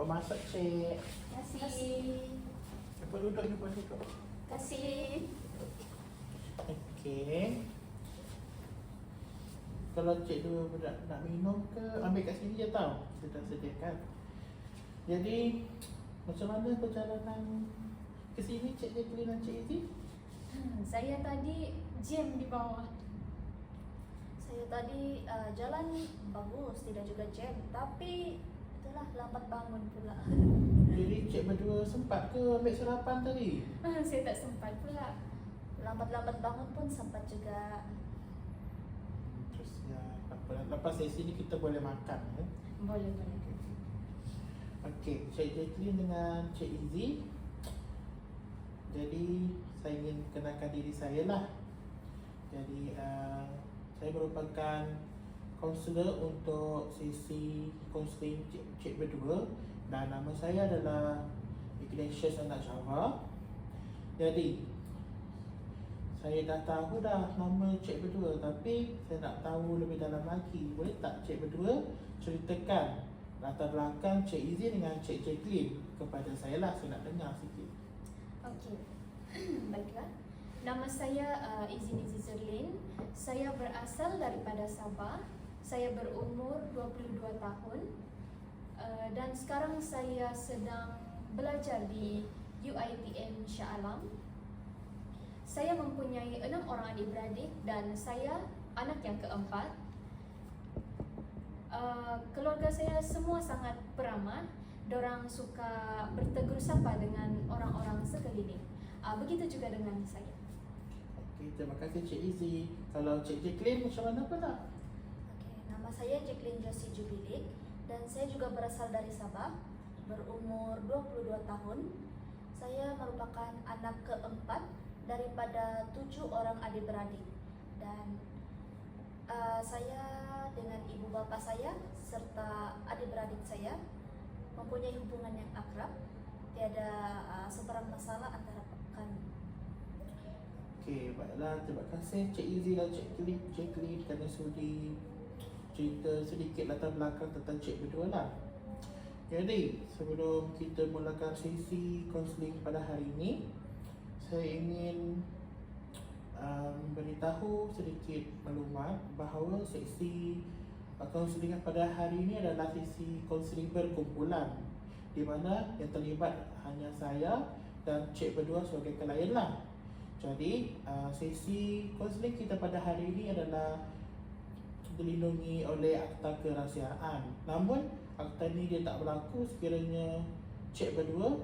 Masak, Cik. Kasih. Cepat duduk, cepat duduk. Kasih. Okey. Kalau Cik dua nak minum ke, ambil kat sini je tau. Kita dah sediakan. Jadi, macam mana perjalanan ke sini Cik Jacqueline dan Cik Izzy? Saya tadi jam di bawah. Saya tadi jalan bagus, tidak juga jam. Tapi itulah lambat bangun pula. Jadi Cik berdua sempat ke ambil sarapan tadi? Saya tak sempat pula. Lambat-lambat bangun pun sempat juga. Terus ya, lepas sesi ni kita boleh makan ya? Boleh. Okey, Cik Jacqueline dengan Cik Izzy. Jadi saya ingin kenalkan diri saya lah. Jadi saya merupakan kaunselor untuk sesi kaunseling cik berdua. Dan nama saya adalah Ignatius Anak Java. Jadi saya dah tahu dah nama cik berdua, tapi saya nak tahu lebih dalam lagi. Boleh tak cik berdua ceritakan latar belakang Cik Izzy dengan Cik Jacqueline kepada saya lah, saya nak dengar sikit. Okey. Baiklah. Nama saya Izzy Zerlin. Saya berasal daripada Sabah. Saya berumur 22 tahun. Dan sekarang saya sedang belajar di UiTM Shah Alam. Saya mempunyai 6 orang adik-beradik dan saya anak yang keempat. Keluarga saya semua sangat beramah. Dorang suka bertegur sapa dengan orang-orang sekeliling. Begitu juga dengan saya. Okey, terima kasih Cik Izzy. Kalau Cik Jacqueline macam mana pula? Okey, nama saya Jacqueline Josie Jubilik dan saya juga berasal dari Sabah, berumur 22 tahun. Saya merupakan anak keempat daripada 7 orang adik-beradik. Dan saya dengan ibu bapa saya serta adik-beradik saya mempunyai hubungan yang akrab. Tiada sebarang masalah antara kami. Okey, baiklah. Terima kasih Cik Izzy dan Cik Jacqueline kerana sudi cerita sedikit latar belakang tentang Cik berdua lah. Jadi, sebelum kita mulakan sesi kaunseling pada hari ini, saya ingin beritahu sedikit maklumat bahawa sesi kaunseling pada hari ini adalah sesi kaunseling berkumpulan, di mana yang terlibat hanya saya dan Cik berdua sebagai klien lah. Jadi sesi kaunseling kita pada hari ini adalah dilindungi oleh akta kerahsiaan. Namun akta ini dia tak berlaku sekiranya Cik berdua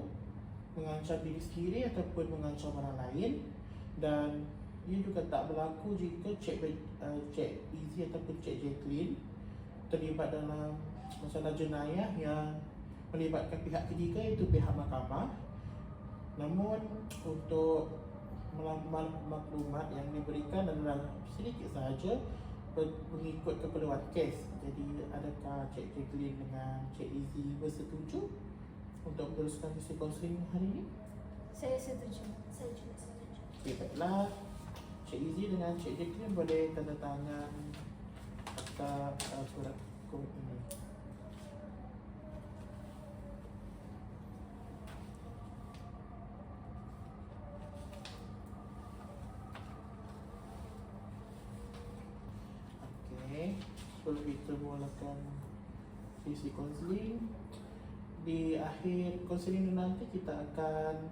mengancam diri sendiri ataupun mengancam orang lain, dan ia juga tak berlaku jika Cik Izzy ataupun Cik Jacqueline terlibat dalam masalah jenayah yang melibatkan pihak ketiga, iaitu pihak mahkamah. Namun untuk maklumat yang diberikan adalah sedikit sahaja mengikut keperluan kes. Jadi adakah Cik Jacqueline dengan Cik Izzy bersetuju untuk meneruskan sesi kaunseling hari ini? Saya setuju. Saya juga setuju. Okey, baiklah. Cik Izzy dengan Cik Jacqueline boleh tanda tangan akta surat komitmen ini. Okey, sebelum kita mulakan sesi kaunseling, di akhir kaunseling nanti kita akan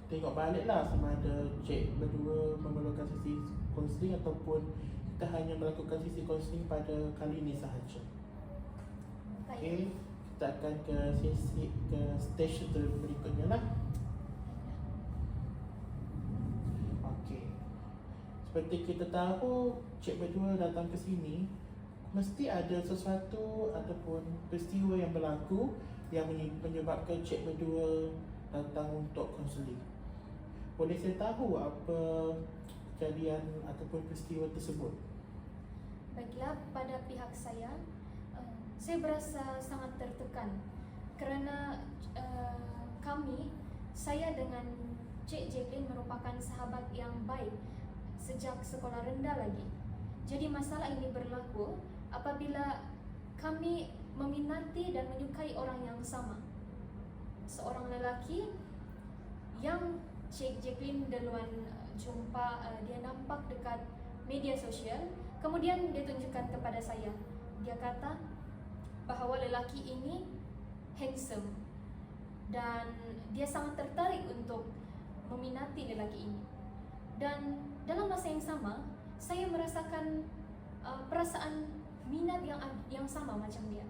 tengok balik lah sama ada Cik berdua memerlukan sesi kaunseling ataupun kita hanya melakukan sesi kaunseling pada kali ini sahaja. Okey, kita akan ke stage berikutnya lah. Okey, seperti kita tahu, Cik berdua datang ke sini mesti ada sesuatu ataupun peristiwa yang berlaku yang menyebabkan Cik berdua datang untuk kaunseling. Boleh saya tahu apa kejadian ataupun peristiwa tersebut? Baiklah, pada pihak saya berasa sangat tertekan kerana saya dengan Cik Jacqueline merupakan sahabat yang baik sejak sekolah rendah lagi. Jadi masalah ini berlaku apabila kami meminati dan menyukai orang yang sama. Seorang lelaki yang Cik Jacqueline duluan jumpa, dia nampak dekat media sosial, kemudian dia tunjukkan kepada saya. Dia kata bahawa lelaki ini handsome dan dia sangat tertarik untuk meminati lelaki ini. Dan dalam masa yang sama, saya merasakan perasaan minat yang sama macam dia,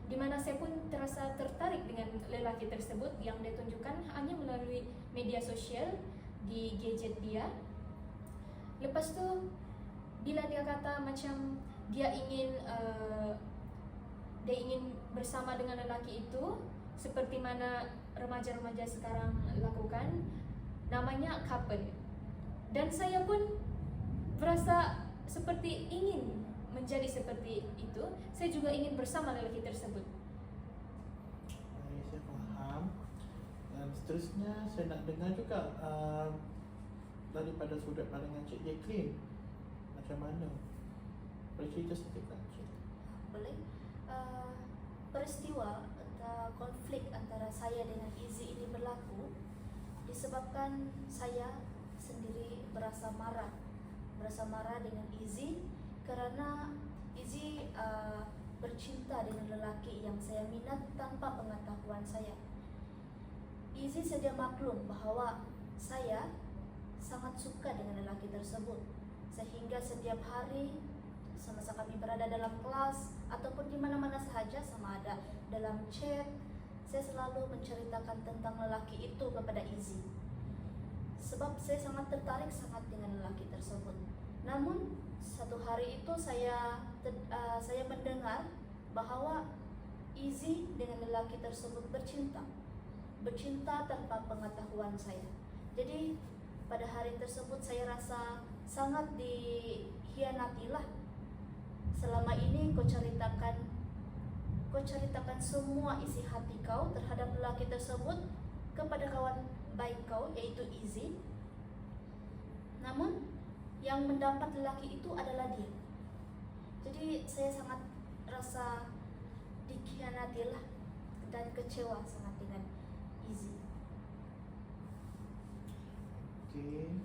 di mana saya pun terasa tertarik dengan lelaki tersebut yang dia tunjukkan hanya melalui media sosial di gadget dia. Lepas tu bila dia kata macam dia ingin bersama dengan lelaki itu seperti mana remaja-remaja sekarang lakukan, namanya couple. Dan saya pun merasa seperti ingin menjadi seperti itu. Saya juga ingin bersama lelaki tersebut. Baik, saya faham. Dan seterusnya saya nak dengar juga daripada sudut pandangan Cik Jacqueline, macam mana? Boleh cerita sedikit tak, Cik? Boleh. Peristiwa atau konflik antara saya dengan Izzy ini berlaku disebabkan saya sendiri berasa marah dengan Izzy kerana Izzy bercinta dengan lelaki yang saya minat tanpa pengetahuan saya. Izzy sedia maklum bahawa saya sangat suka dengan lelaki tersebut, sehingga setiap hari semasa kami berada dalam kelas ataupun di mana-mana sahaja, sama ada dalam chat, saya selalu menceritakan tentang lelaki itu kepada Izzy. Sebab saya sangat tertarik dengan lelaki tersebut. Namun satu hari itu saya mendengar bahawa Izzy dengan lelaki tersebut bercinta tanpa pengetahuan saya. Jadi pada hari tersebut saya rasa sangat dikhianatilah. Selama ini kau ceritakan semua isi hati kau terhadap lelaki tersebut kepada kawan baik kau, yaitu Izzy. Namun yang mendapat lelaki itu adalah dia. Jadi saya sangat rasa dikhianatilah dan kecewa sangat dengan Izzy. Okey,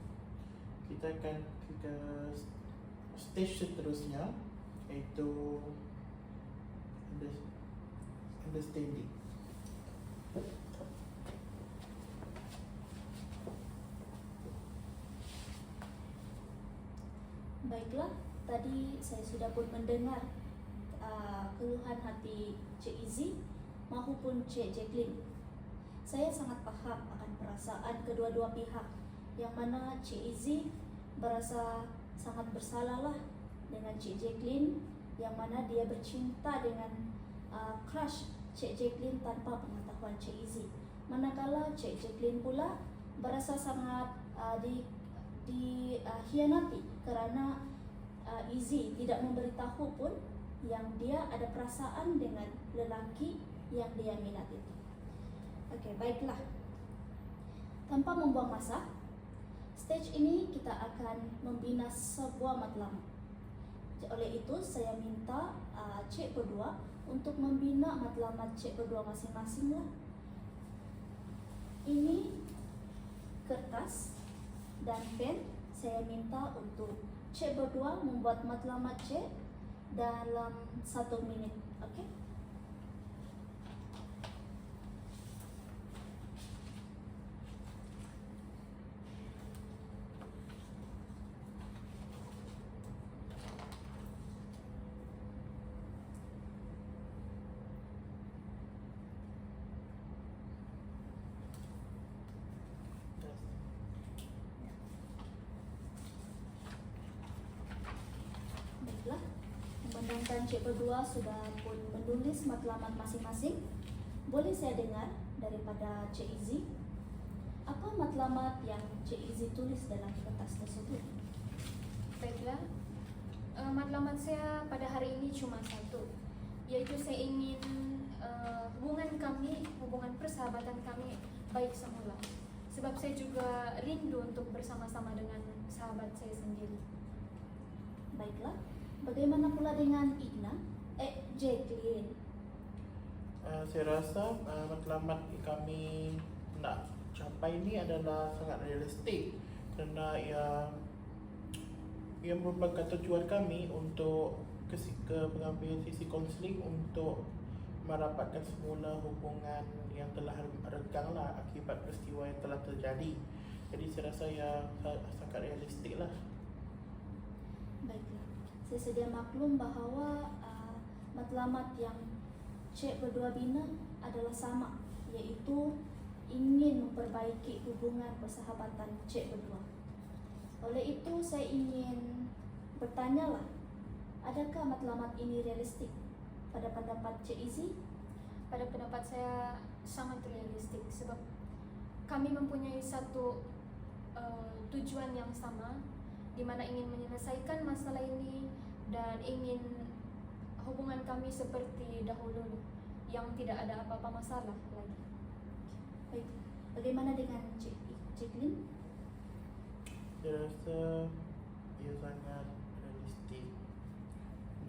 kita akan ke stage seterusnya, iaitu understanding. Baiklah, tadi saya sudah pun mendengar keluhan hati Cik Izzy maupun Cik Jacqueline. Saya sangat paham akan perasaan kedua-dua pihak, yang mana Cik Izzy berasa sangat bersalahlah dengan Cik Jacqueline, yang mana dia bercinta dengan crush Cik Jacqueline tanpa pengetahuan Cik Izzy. Manakala Cik Jacqueline pula berasa sangat dikhianati kerana Izzy tidak memberitahu pun yang dia ada perasaan dengan lelaki yang dia minat itu. Okey, baiklah. Tanpa membuang masa, stage ini kita akan membina sebuah matlamat. Oleh itu, saya minta cik berdua untuk membina matlamat cik berdua masing-masing lah. Ini kertas dan pen. Saya minta untuk cik berdua membuat matlamat cik dalam 1 minit. Okey? Baiklah, memandangkan cik berdua sudah pun menulis matlamat masing-masing, boleh saya dengar daripada Cik Izzy apa matlamat yang Cik Izzy tulis dalam kertas tersebut? Baiklah, matlamat saya pada hari ini cuma satu, iaitu saya ingin hubungan persahabatan kami baik semula. Sebab saya juga rindu untuk bersama-sama dengan sahabat saya sendiri. Baiklah, bagaimana pula dengan Jacqueline? Saya rasa matlamat kami nak capai ini adalah sangat realistik kerana ia merupakan tujuan kami untuk ke pengambil sisi kaunseling untuk merapatkan semula hubungan yang telah renggang lah akibat peristiwa yang telah terjadi. Jadi saya rasa ia sangat realistik lah. Baiklah, saya sedia maklum bahawa matlamat yang Cik berdua bina adalah sama, iaitu ingin memperbaiki hubungan persahabatan Cik berdua. Oleh itu saya ingin bertanyalah, adakah matlamat ini realistik pada pendapat Cik Izzy? Pada pendapat saya sangat realistik sebab kami mempunyai satu tujuan yang sama di mana ingin menyelesaikan masalah ini dan ingin hubungan kami seperti dahulu yang tidak ada apa-apa masalah lagi. Baik, bagaimana dengan Cik Lin? Saya rasa ia sangat realistik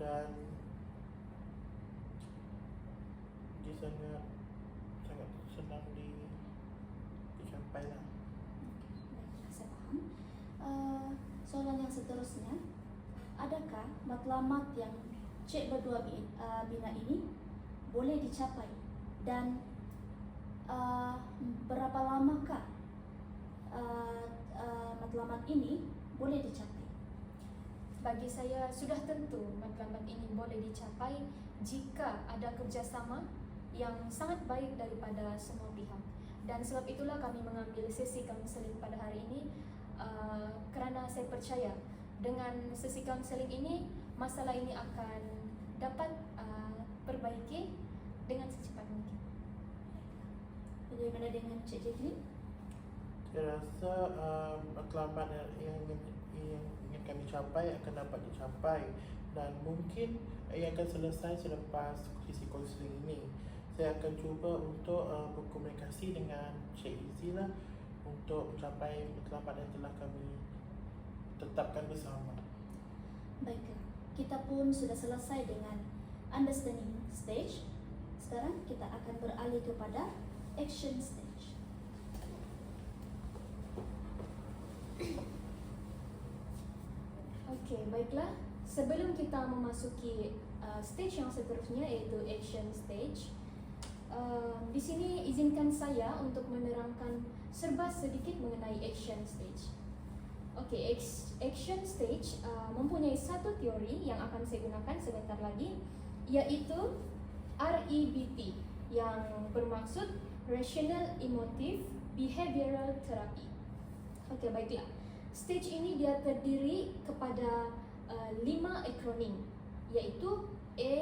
dan dia sangat senang dicapai lah. Baiklah, saya faham. Soalan yang seterusnya, adakah matlamat yang Cik berdua bina ini boleh dicapai dan berapa lamakah matlamat ini boleh dicapai? Bagi saya sudah tentu matlamat ini boleh dicapai jika ada kerjasama yang sangat baik daripada semua pihak. Dan sebab itulah kami mengambil sesi kaunseling pada hari ini kerana saya percaya dengan sesi kaunseling ini masalah ini akan dapat perbaiki dengan secepat mungkin. Bagaimana dengan Cik Jacqueline? Saya rasa matlamat yang ingin kami capai akan dapat dicapai dan mungkin ia akan selesai selepas sesi kaunseling ini. Saya akan cuba untuk berkomunikasi dengan Cik Izzy lah untuk mencapai matlamat yang telah kami tetapkan bersama. Baiklah, kita pun sudah selesai dengan understanding stage. Sekarang kita akan beralih kepada action stage. Okey, baiklah. Sebelum kita memasuki stage yang seterusnya iaitu action stage, di sini izinkan saya untuk menerangkan serba sedikit mengenai action stage. Okey, action stage mempunyai satu teori yang akan saya gunakan sebentar lagi, iaitu REBT yang bermaksud Rational Emotive Behavioral Therapy. Okey, baiklah. Stage ini dia terdiri kepada 5 akronim, iaitu A,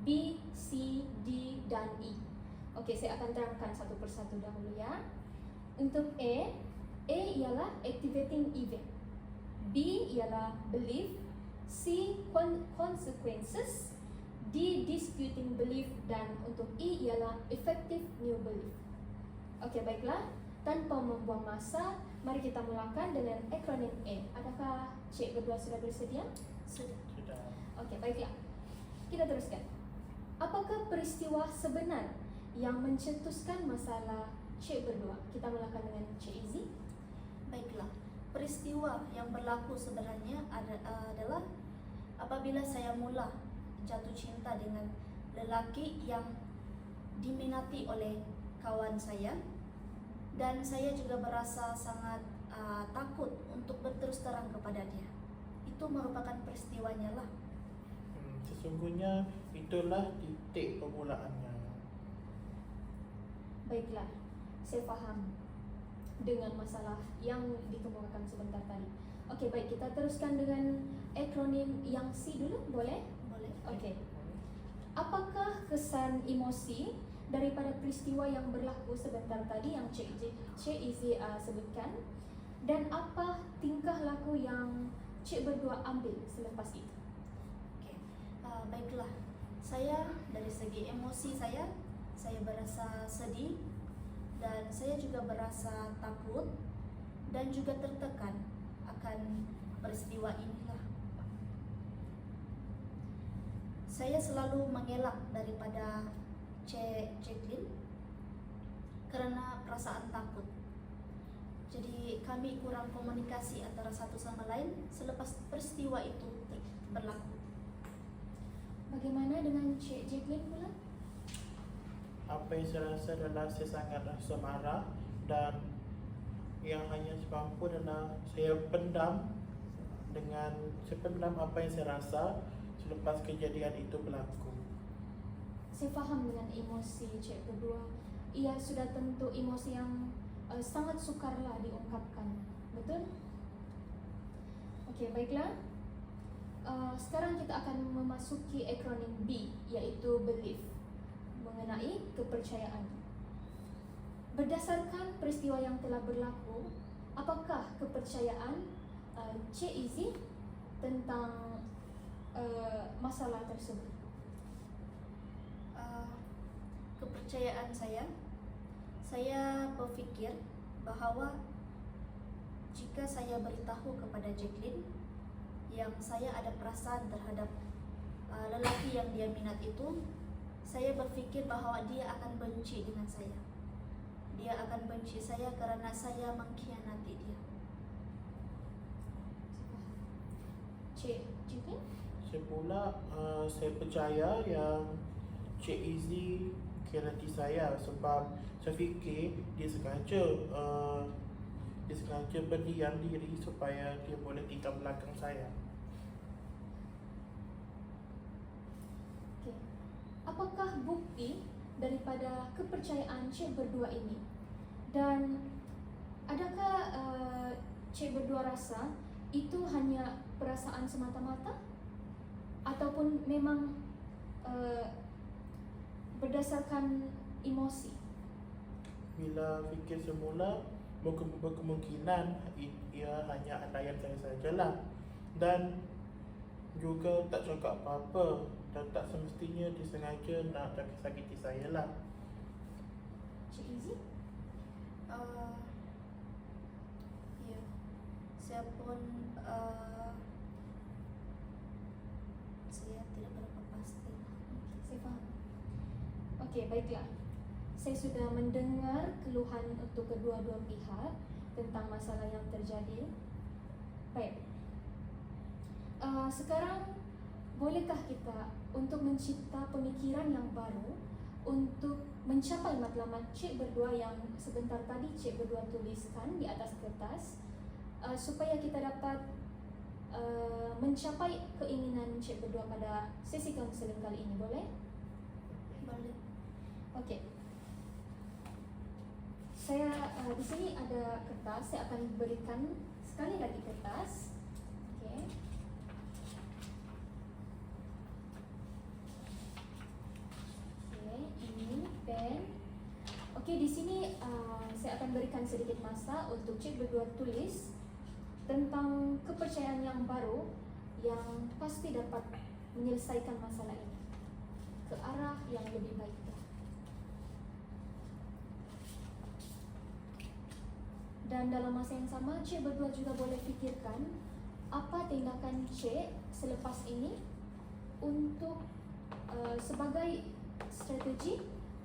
B, C, D dan E. Okey, saya akan terangkan satu persatu dahulu ya. Untuk A ialah activating event, B ialah belief, C consequences, D disputing belief dan untuk E ialah effective new belief. Okey, baiklah. Tanpa membuang masa, mari kita mulakan dengan akronim A. Adakah Cik berdua sudah bersedia? Sudah. Sudah. Okey, baiklah. Kita teruskan. Apakah peristiwa sebenar yang mencetuskan masalah Cik berdua? Kita mulakan dengan Cik Izzy. Baiklah, peristiwa yang berlaku sebenarnya adalah apabila saya mula jatuh cinta dengan lelaki yang diminati oleh kawan saya, dan saya juga berasa sangat takut untuk berterus terang kepada dia. Itu merupakan peristiwanya lah. Sesungguhnya itulah titik permulaannya. Baiklah, saya faham dengan masalah yang dikemukakan sebentar tadi. Okey, baik, kita teruskan dengan akronim yang C dulu, boleh? Boleh? Okey. Apakah kesan emosi daripada peristiwa yang berlaku sebentar tadi yang Cik Izzy sebutkan, dan apa tingkah laku yang Cik berdua ambil selepas itu? Okey. Baiklah. Saya dari segi emosi saya berasa sedih dan saya juga berasa takut dan juga tertekan akan peristiwa inilah. Saya selalu mengelak daripada Cik Jacqueline karena perasaan takut. Jadi kami kurang komunikasi antara satu sama lain selepas peristiwa itu berlaku. Bagaimana dengan Cik Jacqueline pula? Apa yang saya rasa adalah saya sangat rasa marah, dan yang hanya saya mampu adalah saya pendam apa yang saya rasa selepas kejadian itu berlaku. Saya faham dengan emosi Cik berdua. Ia sudah tentu emosi yang sangat sukarlah diungkapkan. Betul? Okey, baiklah. Sekarang kita akan memasuki akronim B, iaitu belief, mengenai kepercayaan. Berdasarkan peristiwa yang telah berlaku, apakah kepercayaan Cik Izzy tentang masalah tersebut? Kepercayaan saya berfikir bahawa jika saya beritahu kepada Jacqueline yang saya ada perasaan terhadap lelaki yang dia minat itu, saya berfikir bahawa dia akan benci dengan saya. Dia akan benci saya kerana saya mengkhianati dia. Cik Jacqueline? Saya pula saya percaya yang Cik Izzy khianati saya, sebab saya fikir dia sengaja berdiam diri supaya dia boleh tinggal belakang saya. Okay. Apakah bukti daripada kepercayaan Cik berdua ini? Dan adakah Cik berdua rasa itu hanya perasaan semata-mata, ataupun memang berdasarkan emosi? Bila fikir semula, berkemungkinan ia hanya andaian saya sajalah, dan juga tak cakap apa-apa, dan tak semestinya disengaja nak sakiti saya lah. Cik Izzy? Ya, saya pun saya tidak berapa pasti. Saya faham. Okey, baiklah. Saya sudah mendengar keluhan untuk kedua-dua pihak tentang masalah yang terjadi. Baik. Sekarang, bolehkah kita untuk mencipta pemikiran yang baru untuk mencapai matlamat Cik berdua yang sebentar tadi Cik berdua tuliskan di atas kertas, supaya kita dapat mencapai keinginan Cik berdua pada sesi kaunseling kali ini, boleh? Boleh. Okey. Saya di sini ada kertas, saya akan berikan sekali lagi kertas. Okey. Okey, ini pen. Okey, di sini saya akan berikan sedikit masa untuk Cik berdua tulis tentang kepercayaan yang baru yang pasti dapat menyelesaikan masalah ini ke arah yang lebih baik. Dan dalam masa yang sama, Cik berdua juga boleh fikirkan apa tindakan Cik selepas ini untuk sebagai strategi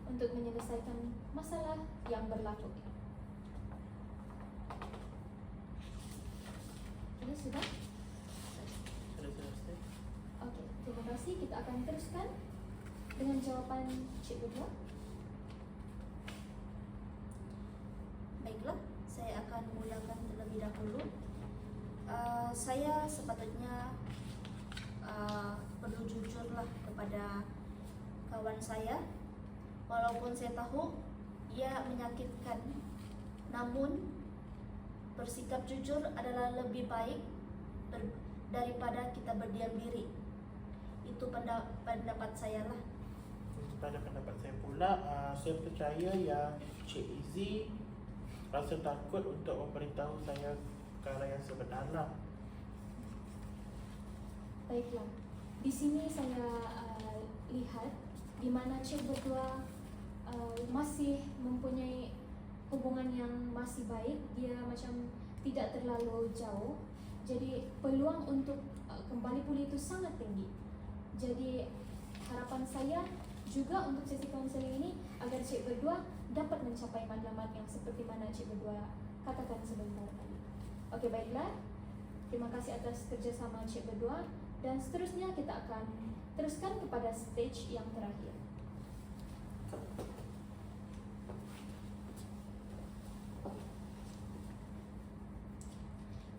untuk menyelesaikan masalah yang berlaku. Ini sudah? Sudah selesai. Okey, terima kasih. Kita akan teruskan dengan jawapan Cik berdua. Baiklah, saya akan mulakan terlebih dahulu. Saya sepatutnya perlu jujurlah kepada kawan saya, walaupun saya tahu ia menyakitkan. Namun bersikap jujur adalah lebih baik daripada kita berdiam diri. Itu pendapat saya lah. Pada pendapat saya pula, saya percaya yang Cik Izzy rasa takut untuk memberitahu saya perkara yang sebenarnya. Baiklah. Di sini saya lihat di mana Cik berdua masih mempunyai hubungan yang masih baik. Dia macam tidak terlalu jauh. Jadi peluang untuk kembali pulih itu sangat tinggi. Jadi harapan saya juga untuk sesi konseling ini agar cik berdua dapat mencapai matlamat yang seperti mana cik berdua katakan sebentar tadi. Oke, baiklah. Terima kasih atas kerjasama cik berdua dan seterusnya kita akan teruskan kepada stage yang terakhir.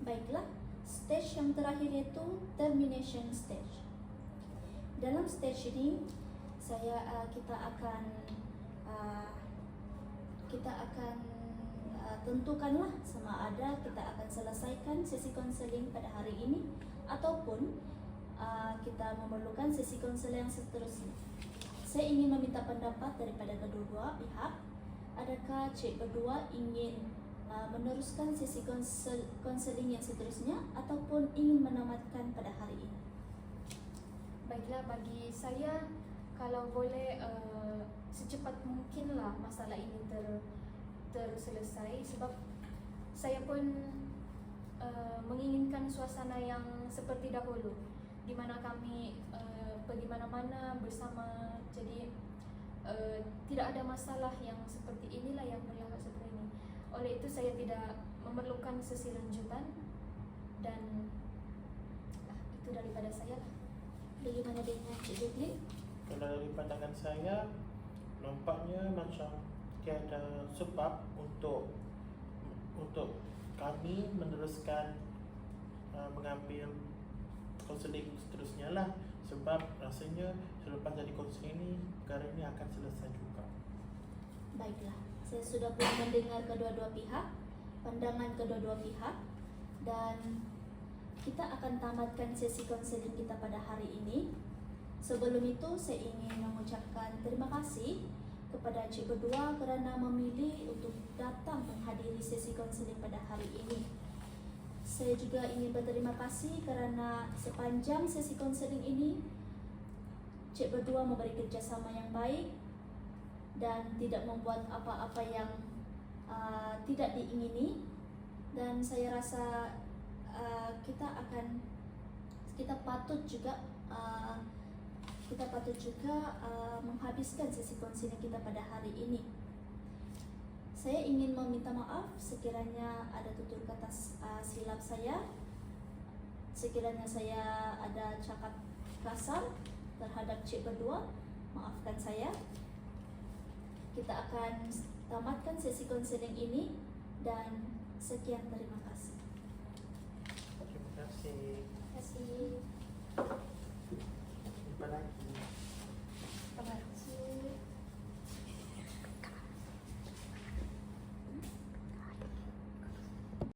Baiklah, stage yang terakhir yaitu termination stage. Dalam stage ini kita akan tentukanlah sama ada kita akan selesaikan sesi konseling pada hari ini ataupun kita memerlukan sesi konseling yang seterusnya. Saya ingin meminta pendapat daripada kedua-dua pihak. Adakah cik berdua ingin meneruskan sesi konseling yang seterusnya ataupun ingin menamatkan pada hari ini? Baiklah, bagi saya kalau boleh secepat mungkinlah masalah ini terselesai sebab saya pun menginginkan suasana yang seperti dahulu di mana kami pergi mana-mana bersama, jadi tidak ada masalah yang seperti inilah yang berlaku seperti ini. Oleh itu saya tidak memerlukan sesi lanjutan dan itu daripada saya lah. Bagaimana dengan Cik Jubli? Kalau dari pandangan saya, nampaknya macam tiada sebab untuk kami meneruskan mengambil konseling seterusnya lah, sebab rasanya selepas dari konseling ini perkara ini akan selesai juga. Baiklah, saya sudah pun mendengar kedua-dua pihak, pandangan kedua-dua pihak, dan kita akan tamatkan sesi konseling kita pada hari ini. Sebelum itu saya ingin mengucapkan terima kasih kepada cik berdua kerana memilih untuk datang menghadiri sesi konseling pada hari ini. Saya juga ingin berterima kasih kerana sepanjang sesi konseling ini cik berdua memberi kerjasama yang baik dan tidak membuat apa-apa yang tidak diingini, dan saya rasa kita patut juga menghabiskan sesi konseling kita pada hari ini. Saya ingin meminta maaf sekiranya ada tutur kata silap saya, sekiranya saya ada cakap kasar terhadap cik berdua, maafkan saya. Kita akan tamatkan sesi konseling ini dan sekian, terima kasih.